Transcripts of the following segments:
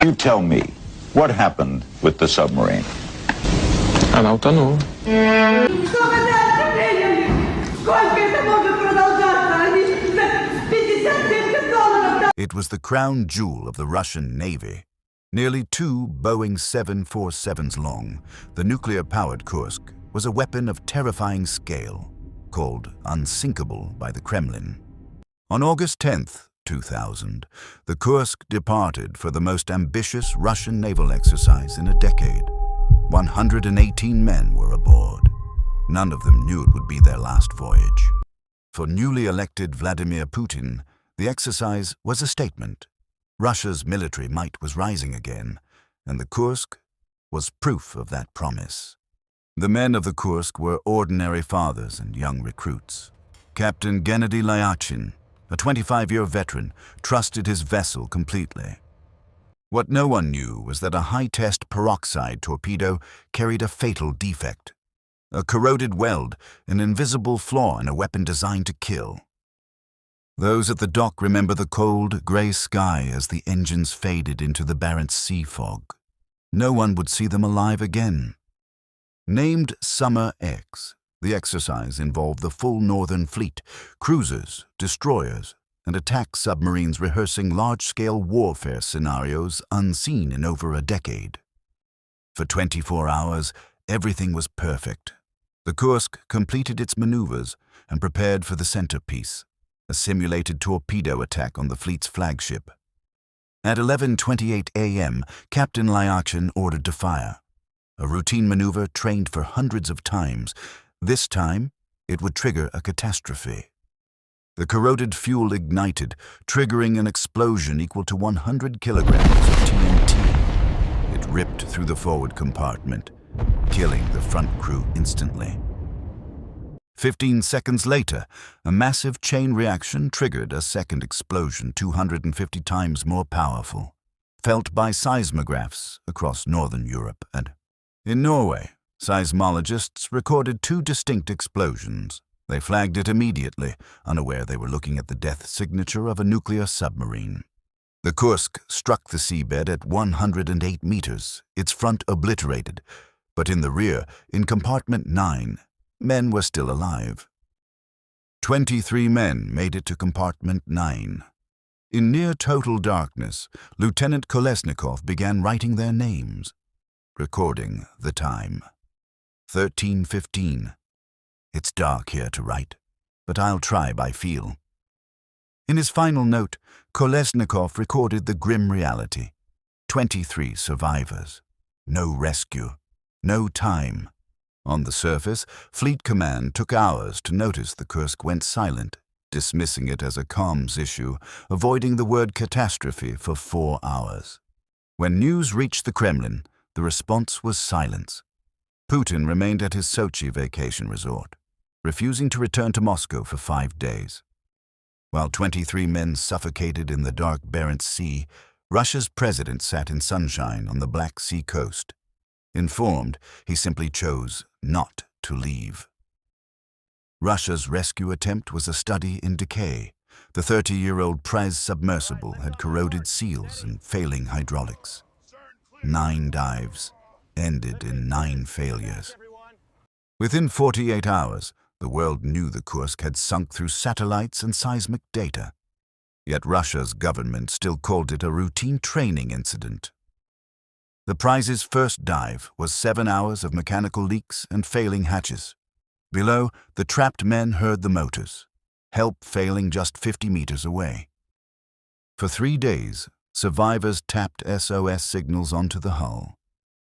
You tell me, what happened with the submarine? Она утонула. Что вы дальше приняли? Сколько это может продолжаться? Они за 50 долларов. It was the crown jewel of the Russian Navy. Nearly 2 Boeing 747s long, the nuclear-powered Kursk was a weapon of terrifying scale, called unsinkable by the Kremlin. On August 10th, 2000, the Kursk departed for the most ambitious Russian naval exercise in a decade. 118 men were aboard. None of them knew it would be their last voyage. For newly elected Vladimir Putin, the exercise was a statement. Russia's military might was rising again, and the Kursk was proof of that promise. The men of the Kursk were ordinary fathers and young recruits. Captain Gennady Lyachin, a 25-year veteran, trusted his vessel completely. What no one knew was that a high-test peroxide torpedo carried a fatal defect. A corroded weld, an invisible flaw in a weapon designed to kill. Those at the dock remember the cold, grey sky as the engines faded into the Barents Sea fog. No one would see them alive again. Named Summer X, the exercise involved the full Northern Fleet, cruisers, destroyers, and attack submarines rehearsing large-scale warfare scenarios unseen in over a decade. For 24 hours, everything was perfect. The Kursk completed its maneuvers and prepared for the centerpiece, a simulated torpedo attack on the fleet's flagship. At 11:28 a.m., Captain Lyachin ordered to fire. A routine maneuver trained for hundreds of times. This time, it would trigger a catastrophe. The corroded fuel ignited, triggering an explosion equal to 100 kilograms of TNT. It ripped through the forward compartment, killing the front crew instantly. 15 seconds later, a massive chain reaction triggered a second explosion 250 times more powerful, felt by seismographs across northern Europe. And in Norway, seismologists recorded 2 distinct explosions. They flagged it immediately, unaware they were looking at the death signature of a nuclear submarine. The Kursk struck the seabed at 108 meters, its front obliterated, but in the rear, in compartment 9, men were still alive. 23 men made it to compartment 9. In near total darkness, Lieutenant Kolesnikov began writing their names, recording the time. 13:15. It's dark here to write, but I'll try by feel. In his final note, Kolesnikov recorded the grim reality. 23 survivors. No rescue. No time. On the surface, Fleet Command took hours to notice the Kursk went silent, dismissing it as a comms issue, avoiding the word catastrophe for 4 hours. When news reached the Kremlin, the response was silence. Putin remained at his Sochi vacation resort, refusing to return to Moscow for 5 days. While 23 men suffocated in the dark Barents Sea, Russia's president sat in sunshine on the Black Sea coast. Informed, he simply chose not to leave. Russia's rescue attempt was a study in decay. The 30-year-old prize submersible had corroded seals and failing hydraulics. 9 dives ended in 9 failures. Within 48 hours, the world knew the Kursk had sunk through satellites and seismic data. Yet Russia's government still called it a routine training incident. The prize's first dive was 7 hours of mechanical leaks and failing hatches. Below, the trapped men heard the motors, help failing just 50 meters away. For 3 days, survivors tapped SOS signals onto the hull.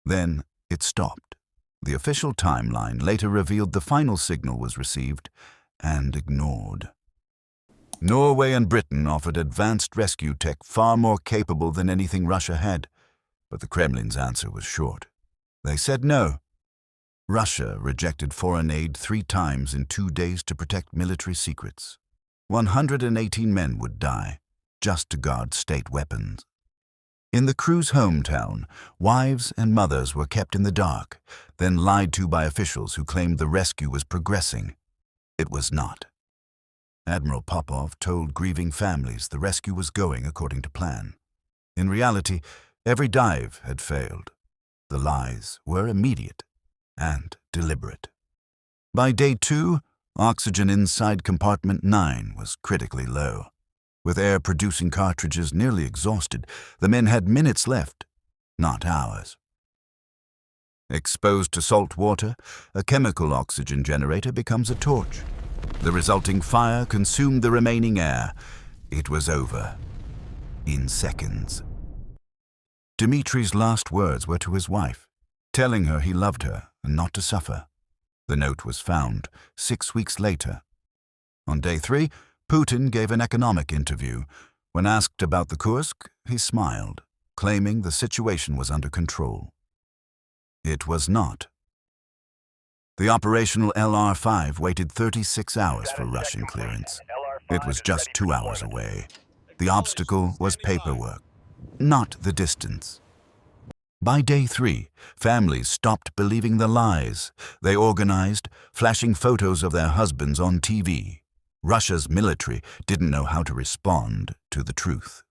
Then it stopped. The official timeline later revealed the final signal was received and ignored. Norway and Britain offered advanced rescue tech far more capable than anything Russia had, but the Kremlin's answer was short. They said no. Russia rejected foreign aid 3 times in 2 days to protect military secrets. 118 men would die, just to guard state weapons. In the crew's hometown, wives and mothers were kept in the dark, then lied to by officials who claimed the rescue was progressing. It was not. Admiral Popov told grieving families the rescue was going according to plan. In reality, Every dive had failed. The lies were immediate and deliberate. By day 2, oxygen inside compartment 9 was critically low. With air-producing cartridges nearly exhausted, the men had minutes left, not hours. Exposed to salt water, a chemical oxygen generator becomes a torch. The resulting fire consumed the remaining air. It was over. In seconds. Dimitri's last words were to his wife, telling her he loved her and not to suffer. The note was found 6 weeks later. On day 3, Putin gave an economic interview. When asked about the Kursk, he smiled, claiming the situation was under control. It was not. The operational LR-5 waited 36 hours for Russian clearance. It was just 2 hours away. The obstacle was paperwork, not the distance. By day 3, families stopped believing the lies. They organized, flashing photos of their husbands on TV. Russia's military didn't know how to respond to the truth.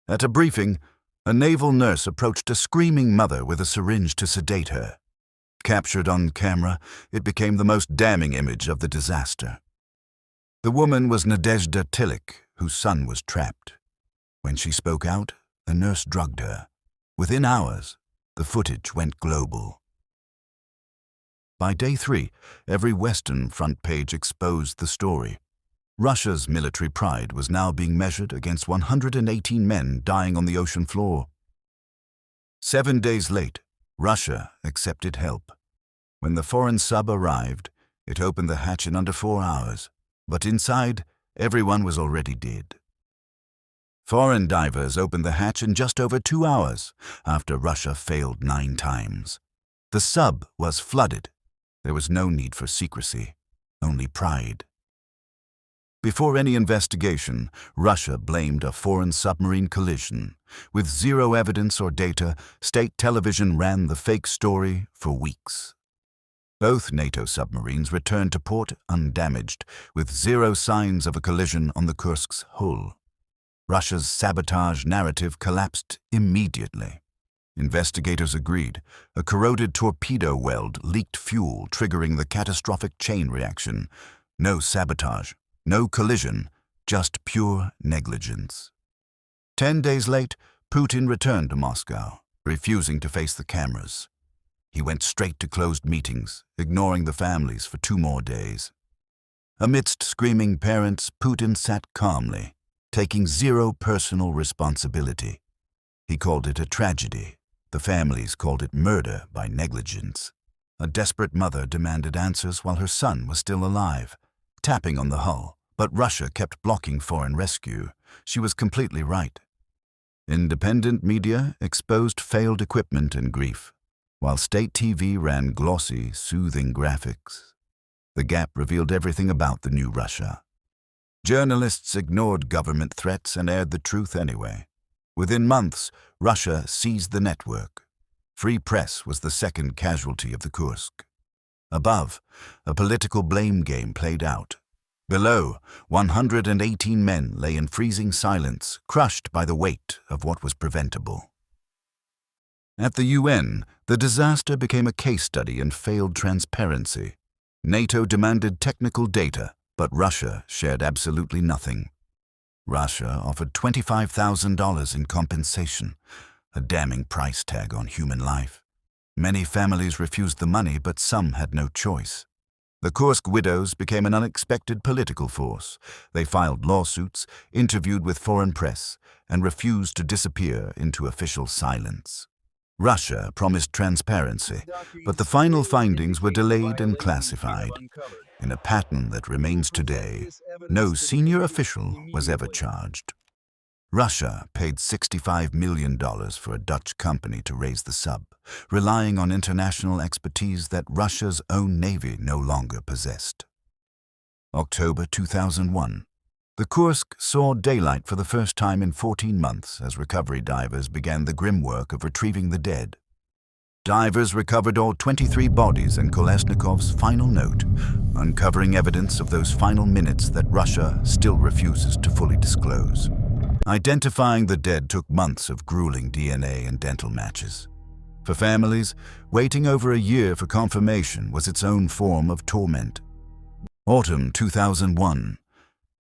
At a briefing, a naval nurse approached a screaming mother with a syringe to sedate her. Captured on camera, it became the most damning image of the disaster. The woman was Nadezhda Tilik, whose son was trapped. When she spoke out, the nurse drugged her. Within hours, the footage went global. By day 3, every Western front page exposed the story. Russia's military pride was now being measured against 118 men dying on the ocean floor. 7 days late, Russia accepted help. When the foreign sub arrived, it opened the hatch in under 4 hours, but inside, everyone was already dead. Foreign divers opened the hatch in just over 2 hours after Russia failed 9 times. The sub was flooded. There was no need for secrecy, only pride. Before any investigation, Russia blamed a foreign submarine collision. With zero evidence or data, state television ran the fake story for weeks. Both NATO submarines returned to port undamaged, with zero signs of a collision on the Kursk's hull. Russia's sabotage narrative collapsed immediately. Investigators agreed. A corroded torpedo weld leaked fuel, triggering the catastrophic chain reaction. No sabotage. No collision, just pure negligence. 10 days late, Putin returned to Moscow, refusing to face the cameras. He went straight to closed meetings, ignoring the families for 2 more days. Amidst screaming parents, Putin sat calmly, taking zero personal responsibility. He called it a tragedy. The families called it murder by negligence. A desperate mother demanded answers while her son was still alive, tapping on the hull. But Russia kept blocking foreign rescue. She was completely right. Independent media exposed failed equipment and grief, while state TV ran glossy, soothing graphics. The gap revealed everything about the new Russia. Journalists ignored government threats and aired the truth anyway. Within months, Russia seized the network. Free press was the second casualty of the Kursk. Above, a political blame game played out. Below, 118 men lay in freezing silence, crushed by the weight of what was preventable. At the UN, the disaster became a case study in failed transparency. NATO demanded technical data, but Russia shared absolutely nothing. Russia offered $25,000 in compensation, a damning price tag on human life. Many families refused the money, but some had no choice. The Kursk widows became an unexpected political force. They filed lawsuits, interviewed with foreign press, and refused to disappear into official silence. Russia promised transparency, but the final findings were delayed and classified. In a pattern that remains today, no senior official was ever charged. Russia paid $65 million for a Dutch company to raise the sub, relying on international expertise that Russia's own navy no longer possessed. October 2001. The Kursk saw daylight for the first time in 14 months as recovery divers began the grim work of retrieving the dead. Divers recovered all 23 bodies and Kolesnikov's final note, uncovering evidence of those final minutes that Russia still refuses to fully disclose. Identifying the dead took months of grueling DNA and dental matches. For families, waiting over a year for confirmation was its own form of torment. Autumn 2001.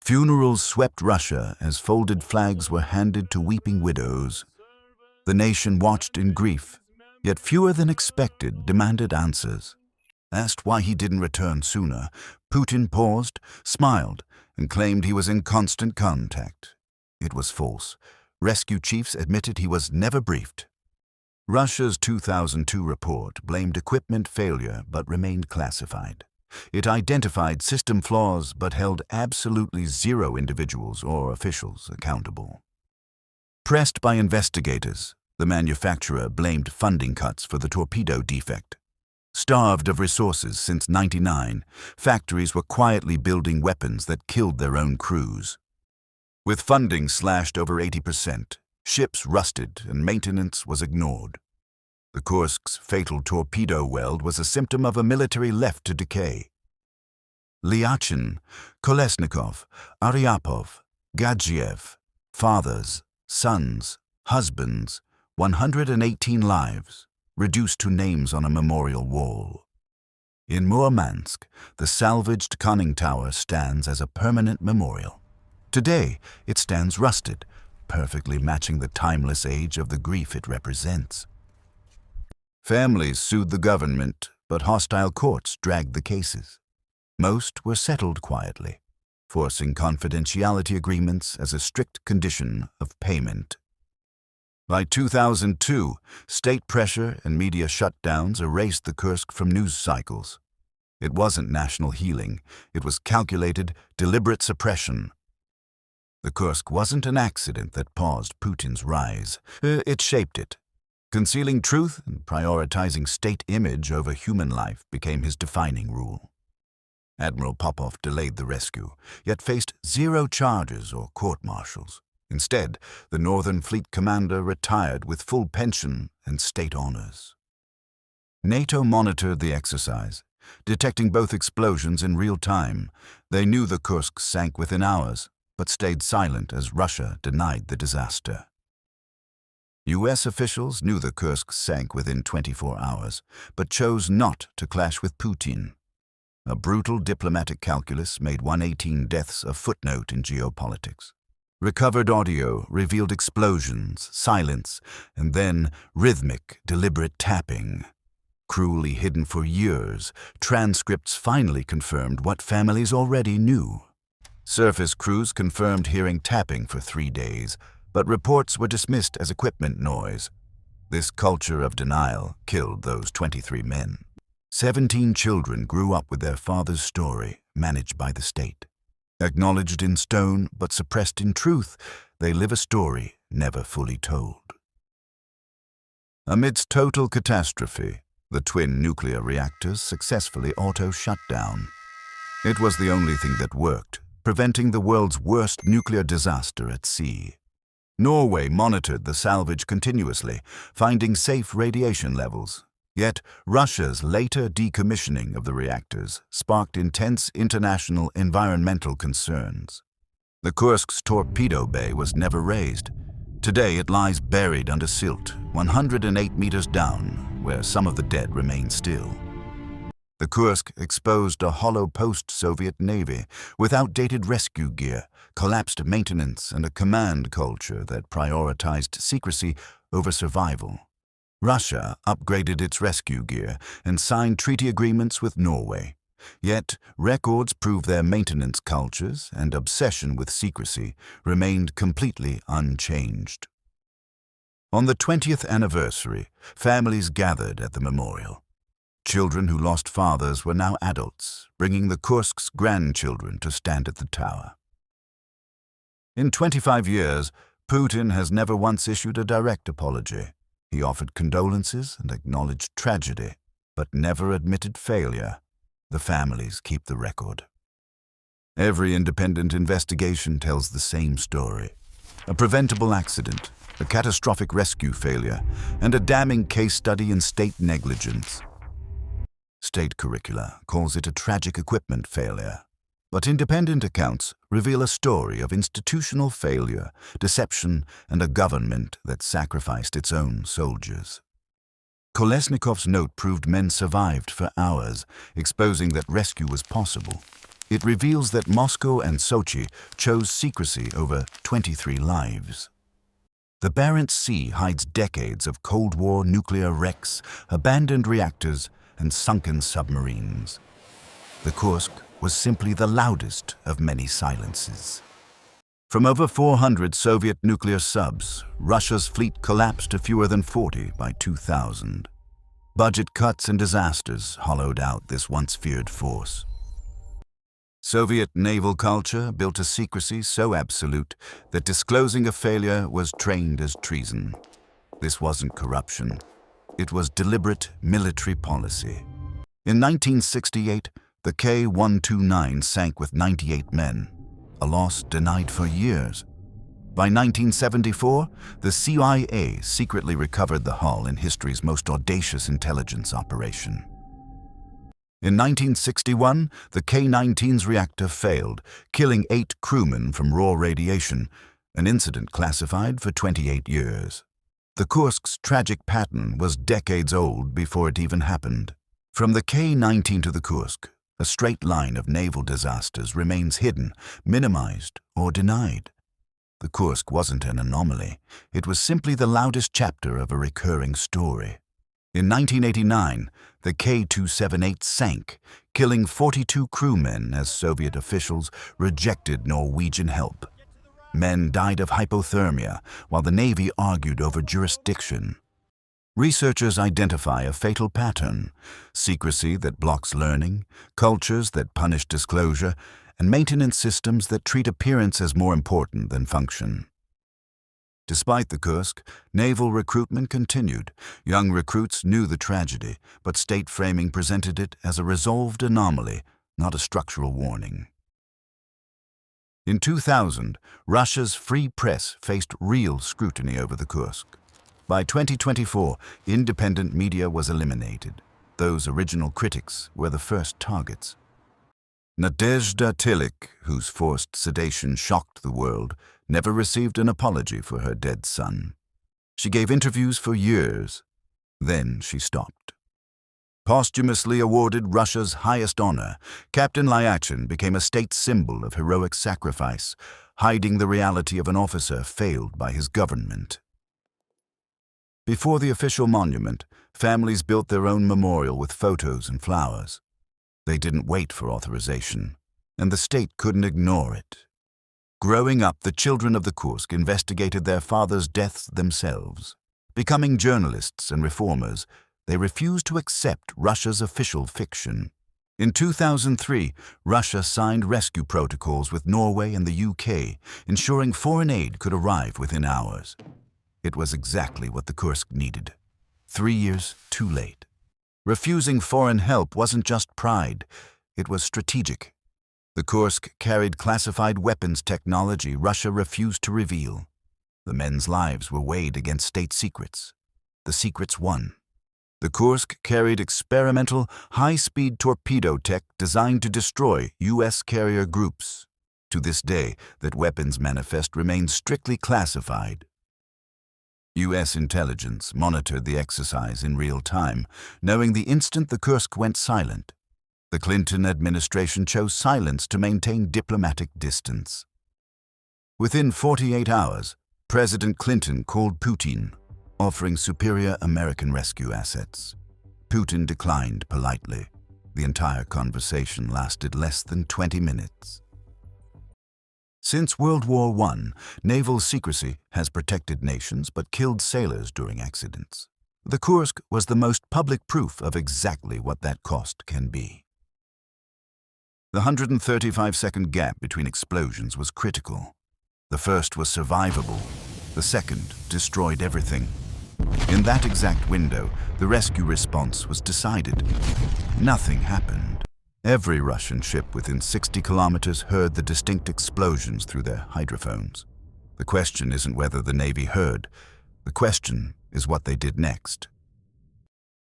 Funerals swept Russia as folded flags were handed to weeping widows. The nation watched in grief, yet fewer than expected demanded answers. Asked why he didn't return sooner, Putin paused, smiled, and claimed he was in constant contact. It was false. Rescue chiefs admitted he was never briefed. Russia's 2002 report blamed equipment failure but remained classified. It identified system flaws but held absolutely zero individuals or officials accountable. Pressed by investigators, the manufacturer blamed funding cuts for the torpedo defect. Starved of resources since '99, factories were quietly building weapons that killed their own crews. With funding slashed over 80%, ships rusted and maintenance was ignored. The Kursk's fatal torpedo weld was a symptom of a military left to decay. Lyachin, Kolesnikov, Aryapov, Gadzhiev, fathers, sons, husbands, 118 lives, reduced to names on a memorial wall. In Murmansk, the salvaged conning tower stands as a permanent memorial. Today, it stands rusted, perfectly matching the timeless age of the grief it represents. Families sued the government, but hostile courts dragged the cases. Most were settled quietly, forcing confidentiality agreements as a strict condition of payment. By 2002, state pressure and media shutdowns erased the Kursk from news cycles. It wasn't national healing, it was calculated, deliberate suppression. The Kursk wasn't an accident that paused Putin's rise. It shaped it. Concealing truth and prioritizing state image over human life became his defining rule. Admiral Popov delayed the rescue, yet faced zero charges or court-martials. Instead, the Northern Fleet commander retired with full pension and state honors. NATO monitored the exercise, detecting both explosions in real time. They knew the Kursk sank within hours, but stayed silent as Russia denied the disaster. U.S. officials knew the Kursk sank within 24 hours, but chose not to clash with Putin. A brutal diplomatic calculus made 118 deaths a footnote in geopolitics. Recovered audio revealed explosions, silence, and then rhythmic, deliberate tapping. Cruelly hidden for years, transcripts finally confirmed what families already knew. Surface crews confirmed hearing tapping for 3 days, but reports were dismissed as equipment noise. This culture of denial killed those 23 men. 17 children grew up with their father's story, managed by the state. Acknowledged in stone but suppressed in truth, they live a story never fully told. Amidst total catastrophe, the twin nuclear reactors successfully auto-shut down. It was the only thing that worked, preventing the world's worst nuclear disaster at sea. Norway monitored the salvage continuously, finding safe radiation levels. Yet, Russia's later decommissioning of the reactors sparked intense international environmental concerns. The Kursk's torpedo bay was never raised. Today it lies buried under silt, 108 meters down, where some of the dead remain still. The Kursk exposed a hollow post-Soviet navy with outdated rescue gear, collapsed maintenance, and a command culture that prioritized secrecy over survival. Russia upgraded its rescue gear and signed treaty agreements with Norway. Yet, records prove their maintenance cultures and obsession with secrecy remained completely unchanged. On the 20th anniversary, families gathered at the memorial. Children who lost fathers were now adults, bringing the Kursk's grandchildren to stand at the tower. In 25 years, Putin has never once issued a direct apology. He offered condolences and acknowledged tragedy, but never admitted failure. The families keep the record. Every independent investigation tells the same story. A preventable accident, a catastrophic rescue failure, and a damning case study in state negligence. State curricula calls it a tragic equipment failure. But independent accounts reveal a story of institutional failure, deception, and a government that sacrificed its own soldiers. Kolesnikov's note proved men survived for hours, exposing that rescue was possible. It reveals that Moscow and Sochi chose secrecy over 23 lives. The Barents Sea hides decades of Cold War nuclear wrecks, abandoned reactors, and sunken submarines. The Kursk was simply the loudest of many silences. From over 400 Soviet nuclear subs, Russia's fleet collapsed to fewer than 40 by 2000. Budget cuts and disasters hollowed out this once feared force. Soviet naval culture built a secrecy so absolute that disclosing a failure was trained as treason. This wasn't corruption. It was deliberate military policy. In 1968, the K-129 sank with 98 men, a loss denied for years. By 1974, the CIA secretly recovered the hull in history's most audacious intelligence operation. In 1961, the K-19's reactor failed, killing 8 crewmen from raw radiation, an incident classified for 28 years. The Kursk's tragic pattern was decades old before it even happened. From the K-19 to the Kursk, a straight line of naval disasters remains hidden, minimized, or denied. The Kursk wasn't an anomaly. It was simply the loudest chapter of a recurring story. In 1989, the K-278 sank, killing 42 crewmen as Soviet officials rejected Norwegian help. Men died of hypothermia, while the Navy argued over jurisdiction. Researchers identify a fatal pattern: secrecy that blocks learning, cultures that punish disclosure, and maintenance systems that treat appearance as more important than function. Despite the Kursk, naval recruitment continued. Young recruits knew the tragedy, but state framing presented it as a resolved anomaly, not a structural warning. In 2000, Russia's free press faced real scrutiny over the Kursk. By 2024, independent media was eliminated. Those original critics were the first targets. Nadezhda Tilik, whose forced sedation shocked the world, never received an apology for her dead son. She gave interviews for years. Then she stopped. Posthumously awarded Russia's highest honor, Captain Lyachin became a state symbol of heroic sacrifice, hiding the reality of an officer failed by his government. Before the official monument, families built their own memorial with photos and flowers. They didn't wait for authorization, and the state couldn't ignore it. Growing up, the children of the Kursk investigated their fathers' deaths themselves. Becoming journalists and reformers, they refused to accept Russia's official fiction. In 2003, Russia signed rescue protocols with Norway and the UK, ensuring foreign aid could arrive within hours. It was exactly what the Kursk needed. 3 years too late. Refusing foreign help wasn't just pride, it was strategic. The Kursk carried classified weapons technology Russia refused to reveal. The men's lives were weighed against state secrets. The secrets won. The Kursk carried experimental, high-speed torpedo tech designed to destroy U.S. carrier groups. To this day, that weapons manifest remains strictly classified. U.S. intelligence monitored the exercise in real time, knowing the instant the Kursk went silent. The Clinton administration chose silence to maintain diplomatic distance. Within 48 hours, President Clinton called Putin, offering superior American rescue assets. Putin declined politely. The entire conversation lasted less than 20 minutes. Since World War I, naval secrecy has protected nations but killed sailors during accidents. The Kursk was the most public proof of exactly what that cost can be. The 135-second gap between explosions was critical. The first was survivable. The second destroyed everything. In that exact window, the rescue response was decided. Nothing happened. Every Russian ship within 60 kilometers heard the distinct explosions through their hydrophones. The question isn't whether the Navy heard. The question is what they did next.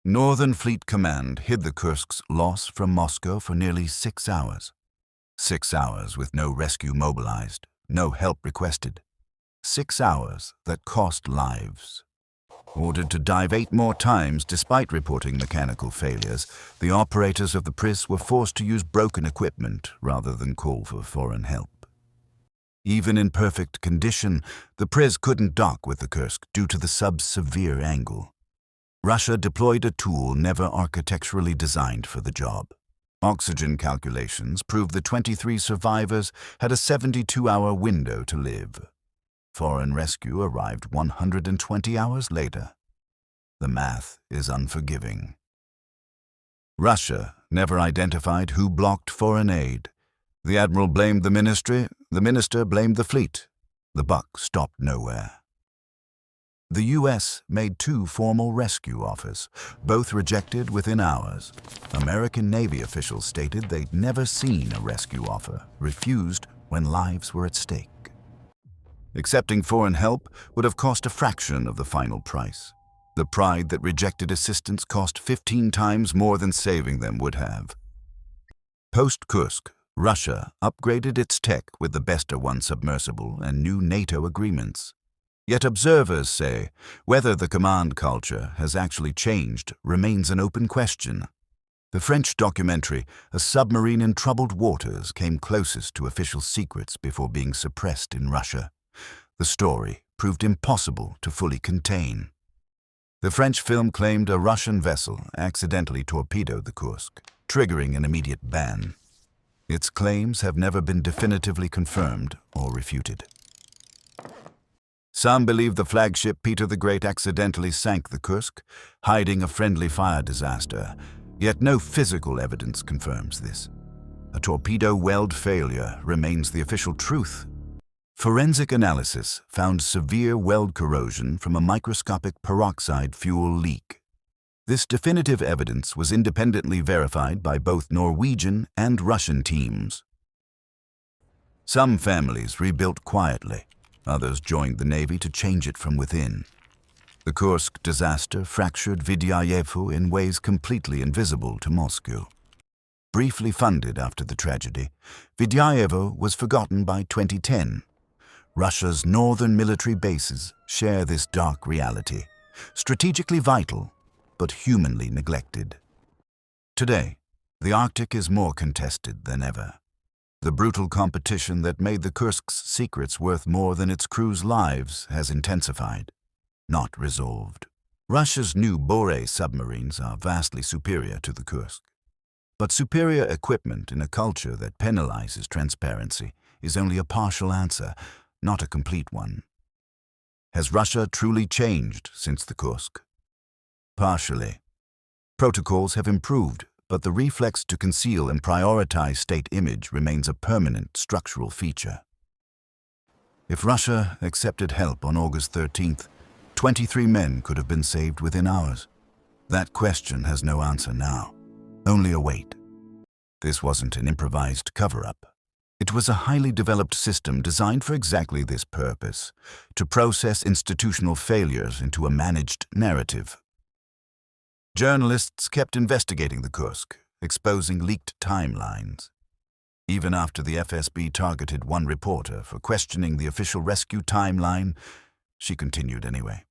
Northern Fleet Command hid the Kursk's loss from Moscow for nearly 6 hours. 6 hours with no rescue mobilized, no help requested. 6 hours that cost lives. Ordered to dive 8 more times despite reporting mechanical failures, the operators of the Pris were forced to use broken equipment rather than call for foreign help. Even in perfect condition, the Pris couldn't dock with the Kursk due to the sub's severe angle. Russia deployed a tool never architecturally designed for the job. Oxygen calculations proved the 23 survivors had a 72-hour window to live. Foreign rescue arrived 120 hours later. The math is unforgiving. Russia never identified who blocked foreign aid. The admiral blamed the minister blamed the fleet. The buck stopped nowhere. The U.S. made 2 formal rescue offers, both rejected within hours. American Navy officials stated they'd never seen a rescue offer, refused when lives were at stake. Accepting foreign help would have cost a fraction of the final price. The pride that rejected assistance cost 15 times more than saving them would have. Post-Kursk, Russia upgraded its tech with the Bester 1 submersible and new NATO agreements. Yet observers say whether the command culture has actually changed remains an open question. The French documentary, A Submarine in Troubled Waters, came closest to official secrets before being suppressed in Russia. The story proved impossible to fully contain. The French film claimed a Russian vessel accidentally torpedoed the Kursk, triggering an immediate ban. Its claims have never been definitively confirmed or refuted. Some believe the flagship Peter the Great accidentally sank the Kursk, hiding a friendly fire disaster, yet no physical evidence confirms this. A torpedo weld failure remains the official truth. Forensic analysis found severe weld corrosion from a microscopic peroxide fuel leak. This definitive evidence was independently verified by both Norwegian and Russian teams. Some families rebuilt quietly. Others joined the Navy to change it from within. The Kursk disaster fractured Vidyayevo in ways completely invisible to Moscow. Briefly funded after the tragedy, Vidyayevo was forgotten by 2010. Russia's northern military bases share this dark reality, strategically vital, but humanly neglected. Today, the Arctic is more contested than ever. The brutal competition that made the Kursk's secrets worth more than its crew's lives has intensified, not resolved. Russia's new Bore submarines are vastly superior to the Kursk. But superior equipment in a culture that penalizes transparency is only a partial answer, not a complete one. Has Russia truly changed since the Kursk? Partially. Protocols have improved, but the reflex to conceal and prioritize state image remains a permanent structural feature. If Russia accepted help on August 13th, 23 men could have been saved within hours. That question has no answer now, only a wait. This wasn't an improvised cover-up. It was a highly developed system designed for exactly this purpose, to process institutional failures into a managed narrative. Journalists kept investigating the Kursk, exposing leaked timelines. Even after the FSB targeted one reporter for questioning the official rescue timeline, she continued anyway.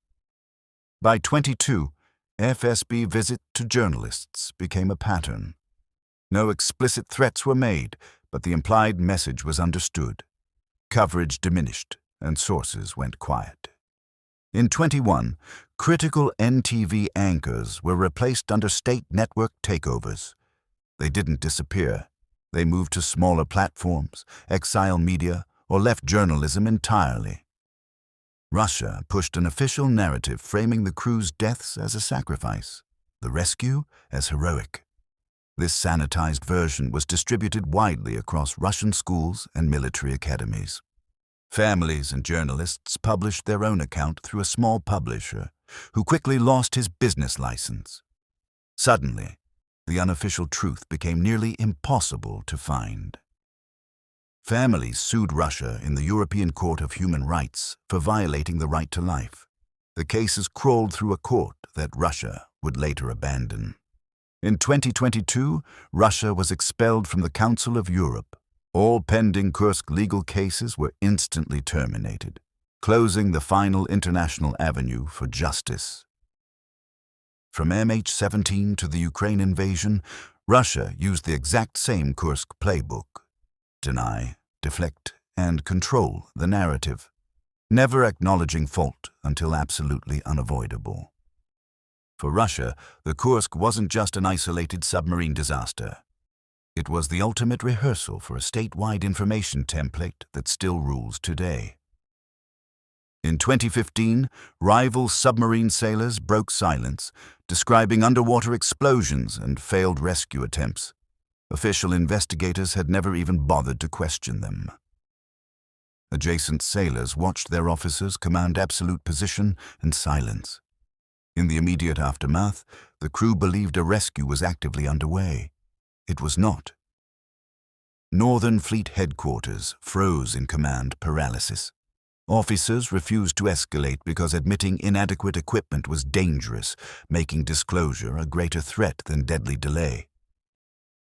By 22, FSB visit to journalists became a pattern. No explicit threats were made, but the implied message was understood. Coverage diminished, and sources went quiet. In 21, critical NTV anchors were replaced under state network takeovers. They didn't disappear. They moved to smaller platforms, exile media, or left journalism entirely. Russia pushed an official narrative framing the crew's deaths as a sacrifice, the rescue as heroic. This sanitized version was distributed widely across Russian schools and military academies. Families and journalists published their own account through a small publisher who quickly lost his business license. Suddenly, the unofficial truth became nearly impossible to find. Families sued Russia in the European Court of Human Rights for violating the right to life. The cases crawled through a court that Russia would later abandon. In 2022, Russia was expelled from the Council of Europe. All pending Kursk legal cases were instantly terminated, closing the final international avenue for justice. From MH17 to the Ukraine invasion, Russia used the exact same Kursk playbook: deny, deflect, and control the narrative, never acknowledging fault until absolutely unavoidable. For Russia, the Kursk wasn't just an isolated submarine disaster. It was the ultimate rehearsal for a statewide information template that still rules today. In 2015, rival submarine sailors broke silence, describing underwater explosions and failed rescue attempts. Official investigators had never even bothered to question them. Adjacent sailors watched their officers command absolute position and silence. In the immediate aftermath, the crew believed a rescue was actively underway. It was not. Northern Fleet Headquarters froze in command paralysis. Officers refused to escalate because admitting inadequate equipment was dangerous, making disclosure a greater threat than deadly delay.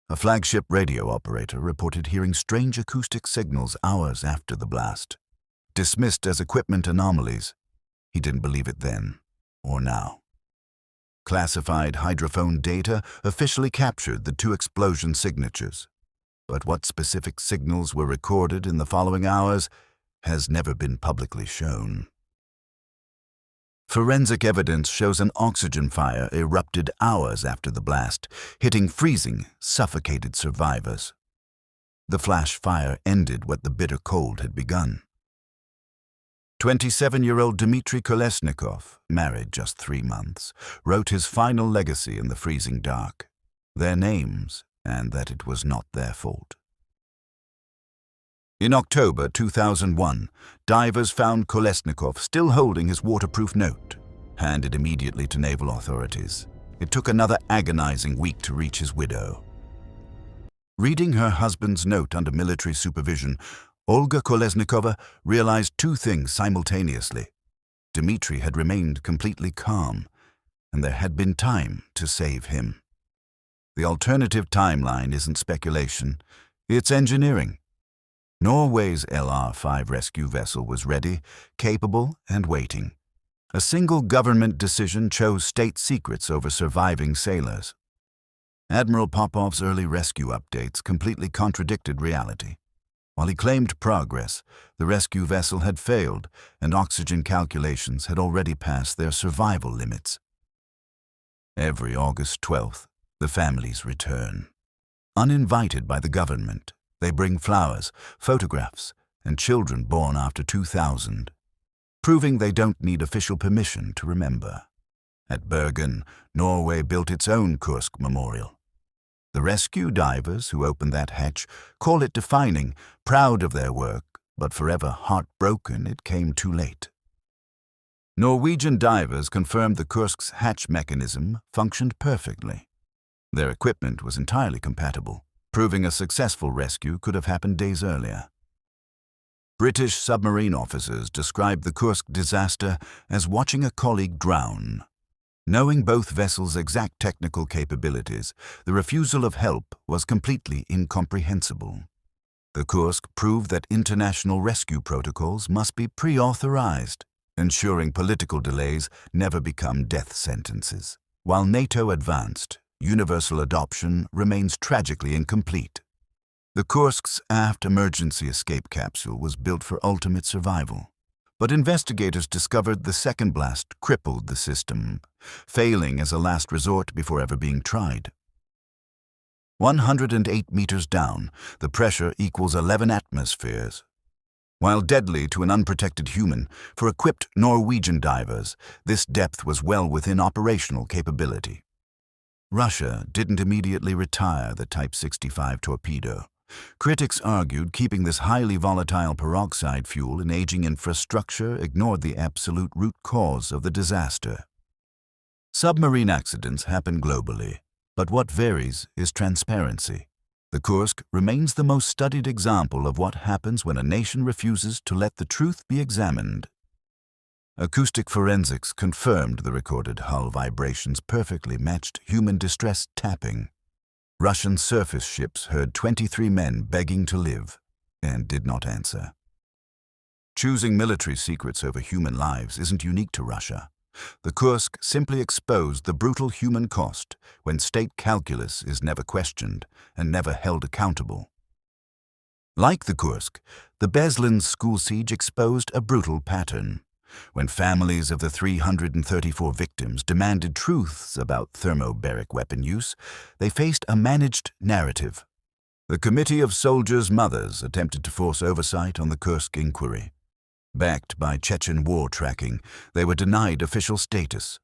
A flagship radio operator reported hearing strange acoustic signals hours after the blast. Dismissed as equipment anomalies, he didn't believe it then or now. Classified hydrophone data officially captured the two explosion signatures, but what specific signals were recorded in the following hours has never been publicly shown. Forensic evidence shows an oxygen fire erupted hours after the blast, hitting freezing, suffocated survivors. The flash fire ended what the bitter cold had begun. 27-year-old Dmitry Kolesnikov, married just 3 months, wrote his final legacy in the freezing dark: their names, and that it was not their fault. In October 2001, divers found Kolesnikov still holding his waterproof note, handed immediately to naval authorities. It took another agonizing week to reach his widow. Reading her husband's note under military supervision, Olga Kolesnikova realized 2 things simultaneously. Dmitry had remained completely calm, and there had been time to save him. The alternative timeline isn't speculation, it's engineering. Norway's LR-5 rescue vessel was ready, capable, and waiting. A single government decision chose state secrets over surviving sailors. Admiral Popov's early rescue updates completely contradicted reality. While he claimed progress, the rescue vessel had failed, and oxygen calculations had already passed their survival limits. Every August 12th, the families return. Uninvited by the government, they bring flowers, photographs, and children born after 2000, proving they don't need official permission to remember. At Bergen, Norway built its own Kursk Memorial. The rescue divers who opened that hatch call it defining, proud of their work, but forever heartbroken it came too late. Norwegian divers confirmed the Kursk's hatch mechanism functioned perfectly. Their equipment was entirely compatible, proving a successful rescue could have happened days earlier. British submarine officers described the Kursk disaster as watching a colleague drown. Knowing both vessels' exact technical capabilities, the refusal of help was completely incomprehensible. The Kursk proved that international rescue protocols must be pre-authorized, ensuring political delays never become death sentences. While NATO advanced, universal adoption remains tragically incomplete. The Kursk's aft emergency escape capsule was built for ultimate survival. But investigators discovered the second blast crippled the system, failing as a last resort before ever being tried. 108 meters down, the pressure equals 11 atmospheres. While deadly to an unprotected human, for equipped Norwegian divers, this depth was well within operational capability. Russia didn't immediately retire the Type 65 torpedo. Critics argued keeping this highly volatile peroxide fuel in aging infrastructure ignored the absolute root cause of the disaster. Submarine accidents happen globally, but what varies is transparency. The Kursk remains the most studied example of what happens when a nation refuses to let the truth be examined. Acoustic forensics confirmed the recorded hull vibrations perfectly matched human distress tapping. Russian surface ships heard 23 men begging to live, and did not answer. Choosing military secrets over human lives isn't unique to Russia. The Kursk simply exposed the brutal human cost when state calculus is never questioned and never held accountable. Like the Kursk, the Beslan school siege exposed a brutal pattern. When families of the 334 victims demanded truths about thermobaric weapon use, they faced a managed narrative. The Committee of Soldiers' Mothers attempted to force oversight on the Kursk inquiry. Backed by Chechen war tracking, they were denied official status,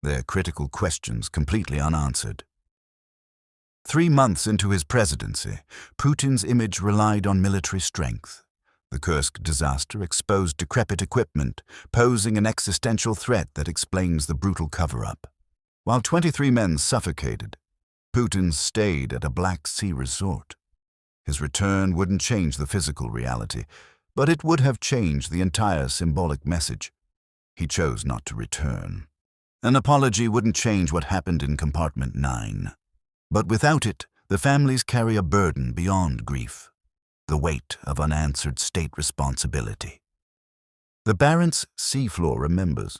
their critical questions completely unanswered. 3 months into his presidency, Putin's image relied on military strength. The Kursk disaster exposed decrepit equipment, posing an existential threat that explains the brutal cover-up. While 23 men suffocated, Putin stayed at a Black Sea resort. His return wouldn't change the physical reality, but it would have changed the entire symbolic message. He chose not to return. An apology wouldn't change what happened in Compartment 9. But without it, the families carry a burden beyond grief, the weight of unanswered state responsibility. The Barents seafloor remembers.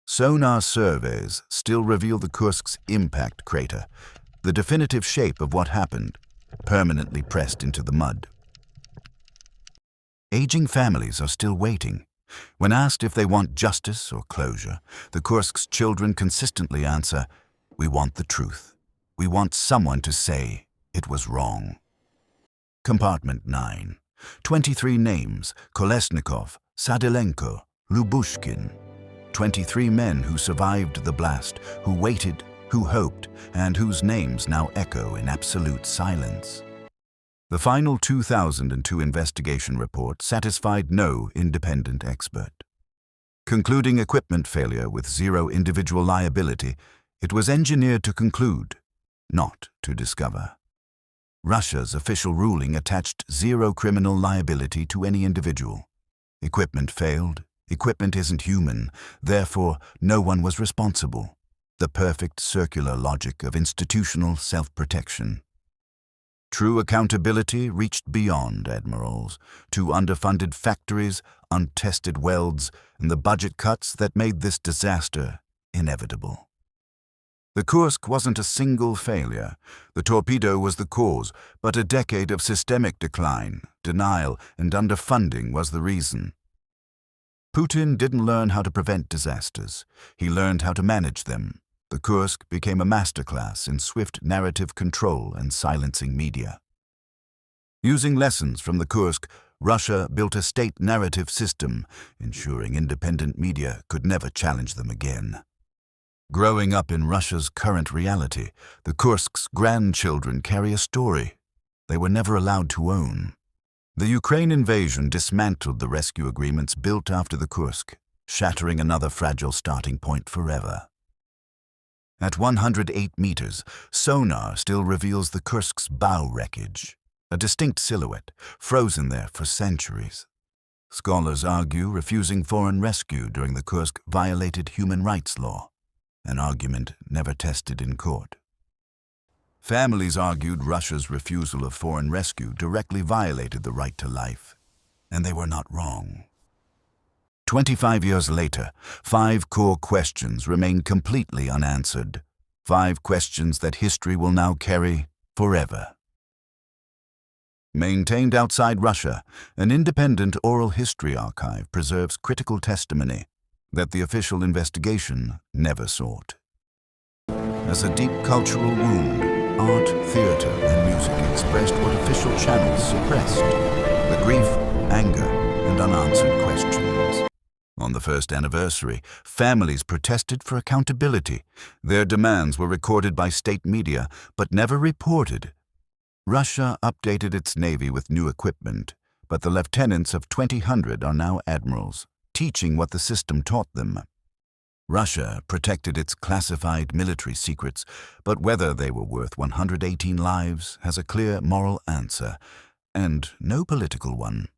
Sonar surveys still reveal the Kursk's impact crater, the definitive shape of what happened, permanently pressed into the mud. Aging families are still waiting. When asked if they want justice or closure, the Kursk's children consistently answer, "We want the truth. We want someone to say it was wrong." Compartment 9. 23 names: Kolesnikov, Sadelenko, Lubushkin. 23 men who survived the blast, who waited, who hoped, and whose names now echo in absolute silence. The final 2002 investigation report satisfied no independent expert. Concluding equipment failure with zero individual liability, it was engineered to conclude, not to discover. Russia's official ruling attached zero criminal liability to any individual. Equipment failed, equipment isn't human, therefore no one was responsible. The perfect circular logic of institutional self-protection. True accountability reached beyond admirals, to underfunded factories, untested welds, and the budget cuts that made this disaster inevitable. The Kursk wasn't a single failure. The torpedo was the cause, but a decade of systemic decline, denial, and underfunding was the reason. Putin didn't learn how to prevent disasters. He learned how to manage them. The Kursk became a masterclass in swift narrative control and silencing media. Using lessons from the Kursk, Russia built a state narrative system, ensuring independent media could never challenge them again. Growing up in Russia's current reality, the Kursk's grandchildren carry a story they were never allowed to own. The Ukraine invasion dismantled the rescue agreements built after the Kursk, shattering another fragile starting point forever. At 108 meters, sonar still reveals the Kursk's bow wreckage, a distinct silhouette, frozen there for centuries. Scholars argue refusing foreign rescue during the Kursk violated human rights law, an argument never tested in court. Families argued Russia's refusal of foreign rescue directly violated the right to life, and they were not wrong. 25 years later, 5 core questions remain completely unanswered. 5 questions that history will now carry forever. Maintained outside Russia, an independent oral history archive preserves critical testimony that the official investigation never sought. As a deep cultural wound, art, theater, and music expressed what official channels suppressed: the grief, anger, and unanswered questions. On the first anniversary, families protested for accountability. Their demands were recorded by state media, but never reported. Russia updated its navy with new equipment, but the lieutenants of 2,000 are now admirals, teaching what the system taught them. Russia protected its classified military secrets, but whether they were worth 118 lives has a clear moral answer, and no political one.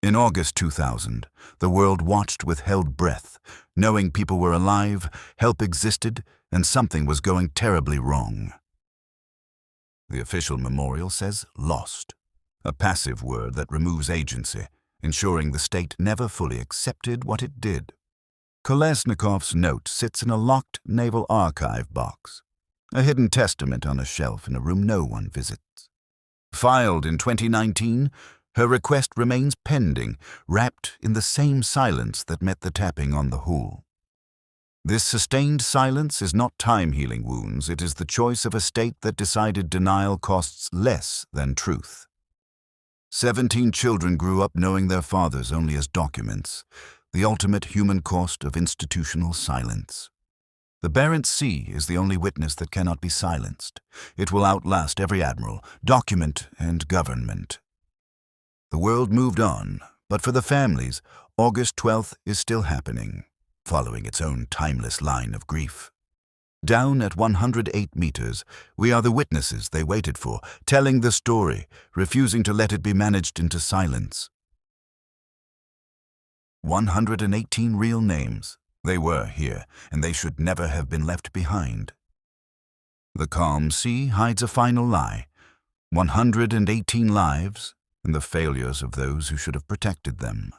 In August 2000, the world watched with held breath, knowing people were alive, help existed, and something was going terribly wrong. The official memorial says lost. a passive word that removes agency, ensuring the state never fully accepted what it did. Kolesnikov's note sits in a locked naval archive box, a hidden testament on a shelf in a room no one visits. Filed in 2019, her request remains pending, wrapped in the same silence that met the tapping on the hull. This sustained silence is not time-healing wounds, it is the choice of a state that decided denial costs less than truth. 17 children grew up knowing their fathers only as documents, the ultimate human cost of institutional silence. The Barents Sea is the only witness that cannot be silenced. It will outlast every admiral, document, and government. The world moved on, but for the families, August 12th is still happening, following its own timeless line of grief. Down at 108 meters, we are the witnesses they waited for, telling the story, refusing to let it be managed into silence. 118 real names. They were here, and they should never have been left behind. The calm sea hides a final lie. 118 lives, and the failures of those who should have protected them.